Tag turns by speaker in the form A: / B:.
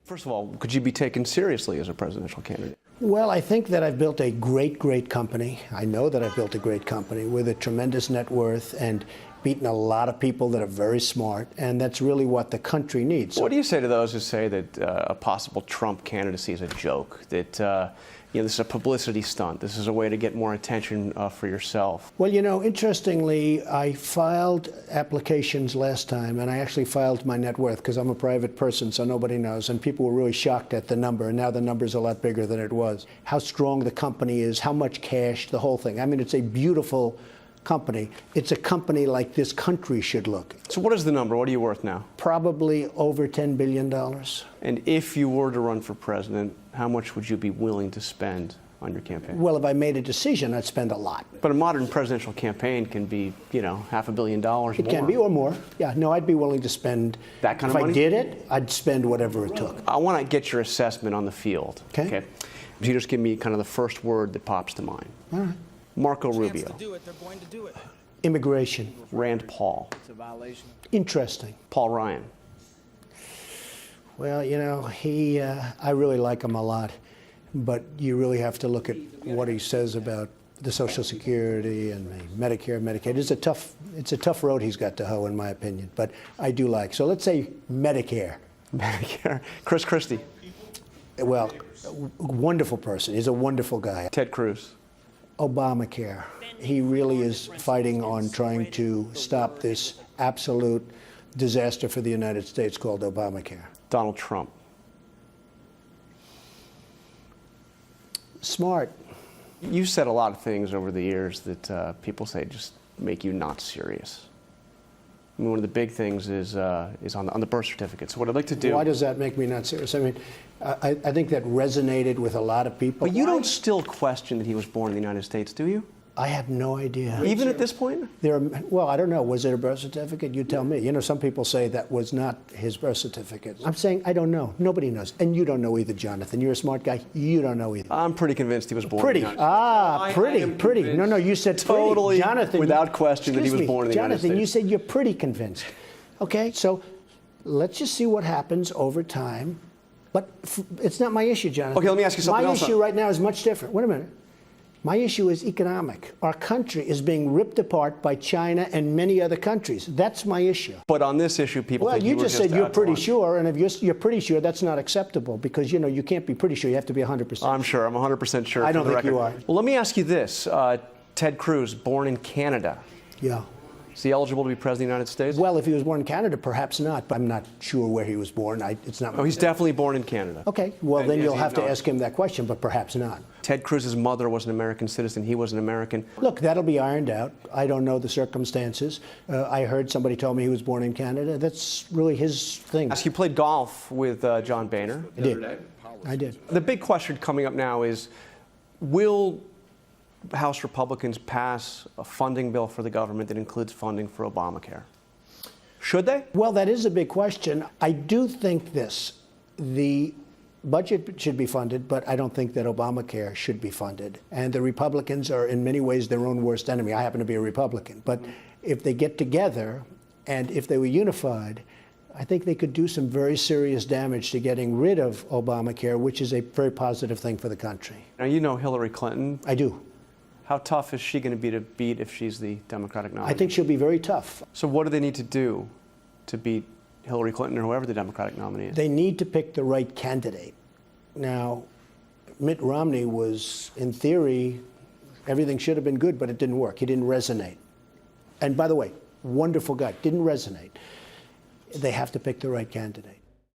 A: First of all, could you be taken seriously as a presidential candidate?
B: Well, I think that I've built a great company. I know that I've built a great company with a tremendous net worth and beaten a lot of people that are very smart, and that's really what the country needs.
A: What do you say to those who say that a possible Trump candidacy is a joke, that this is a publicity stunt, this is a way to get more attention for yourself?
B: Well, interestingly, I filed applications last time, and I actually filed my net worth because I'm a private person, so nobody knows, and people were really shocked at the number, and now the number's a lot bigger than it was. How strong the company is, how much cash, the whole thing. I mean, it's a beautiful company. It's a company like this country should look.
A: So what is the number? What are you worth now?
B: Probably over $10 billion.
A: And if you were to run for president, how much would you be willing to spend on your campaign?
B: Well, if I made a decision, I'd spend a lot.
A: But a modern presidential campaign can be, $500 million more.
B: It can be, or more. Yeah, no, I'd be willing to spend
A: that kind of money.
B: If I did it, I'd spend whatever it took.
A: I want to get your assessment on the field.
B: Okay.
A: You just give me kind of the first word that pops to mind.
B: All right.
A: Marco Rubio.
C: They're going to do it.
B: Immigration.
A: Rand Paul.
C: It's a violation.
B: Interesting.
A: Paul Ryan.
B: Well, I really like him a lot, but you really have to look at what he says about the Social Security and the Medicare, Medicaid. It's a tough road he's got to hoe, in my opinion, but I do like. So let's say Medicare.
A: Medicare. Chris Christie.
B: Well, wonderful person. He's a wonderful guy.
A: Ted Cruz.
B: Obamacare. He really is fighting on trying to stop this absolute disaster for the United States called Obamacare.
A: Donald Trump.
B: Smart.
A: You've said a lot of things over the years that people say just make you not serious. I mean, one of the big things is on the birth certificate. So what I'd like to do...
B: Why does that make me not serious? I mean, I think that resonated with a lot of people.
A: But you don't still question that he was born in the United States, do you?
B: I have no idea.
A: Even at this point?
B: Well, I don't know. Was it a birth certificate? You tell me. Some people say that was not his birth certificate. I'm saying I don't know. Nobody knows. And you don't know either, Jonathan. You're a smart guy. You don't know either.
A: I'm pretty convinced he was born
B: pretty.
A: in the United States.
B: Pretty. No, you said
A: totally,
B: pretty. Jonathan,
A: without question, that he was born in the United States.
B: Jonathan, you said you're pretty convinced. Okay, so let's just see what happens over time. But it's not my issue, Jonathan.
A: Okay, let me ask you something else.
B: My issue right now is much different. Wait a minute. My issue is economic. Our country is being ripped apart by China and many other countries. That's my issue.
A: But on this issue, people think
B: you just said you're pretty
A: one.
B: sure, and if you're pretty sure, that's not acceptable because, you can't be pretty sure. You have to be 100%.
A: I'm sure. I'm 100% sure.
B: I don't think you are.
A: Well, let me ask you this. Ted Cruz, born in Canada.
B: Yeah.
A: Is he eligible to be president of the United States?
B: Well, if he was born in Canada, perhaps not, but I'm not sure where he was born. It's not.
A: Oh, he's definitely born in Canada.
B: Okay, well, then you'll have to ask him that question, but perhaps not.
A: Ted Cruz's mother was an American citizen. He was an American.
B: Look, that'll be ironed out. I don't know the circumstances. I heard somebody told me he was born in Canada. That's really his thing.
A: You played golf with John Boehner.
B: I did.
A: The big question coming up now is, will House Republicans pass a funding bill for the government that includes funding for Obamacare? Should they?
B: Well, that is a big question. I do think this. The budget should be funded, but I don't think that Obamacare should be funded. And the Republicans are in many ways their own worst enemy. I happen to be a Republican. But if they get together and if they were unified, I think they could do some very serious damage to getting rid of Obamacare, which is a very positive thing for the country.
A: Now, you know Hillary Clinton.
B: I do.
A: How tough is she going to be to beat if she's the Democratic nominee?
B: I think she'll be very tough.
A: So what do they need to do to beat Hillary Clinton or whoever the Democratic nominee is?
B: They need to pick the right candidate. Now, Mitt Romney was, in theory, everything should have been good, but it didn't work. He didn't resonate. And by the way, wonderful guy, didn't resonate. They have to pick the right candidate.